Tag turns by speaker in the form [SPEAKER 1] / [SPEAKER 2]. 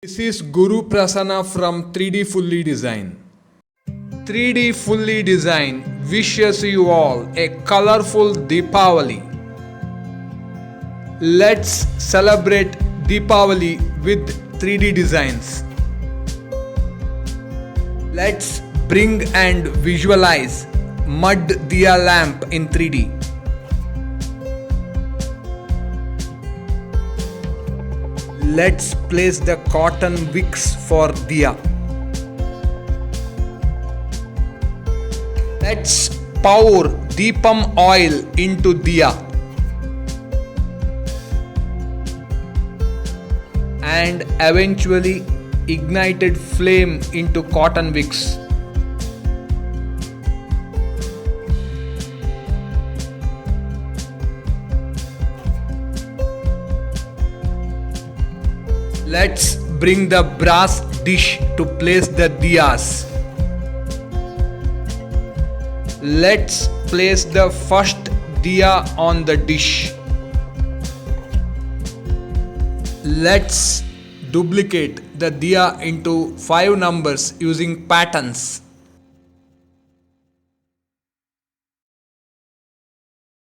[SPEAKER 1] This is Guru Prasanna from 3D Fully Design. 3D Fully Design wishes you all a colorful Deepavali. Let's celebrate Deepavali with 3D designs. Let's bring and visualize mud diya lamp in 3D. Let's place the cotton wicks for diya. Let's pour deepam oil into diya and eventually ignited flame into cotton wicks. Let's bring the brass dish to place the diyas. Let's place the first diya on the dish. Let's duplicate the diya into 5 numbers using patterns.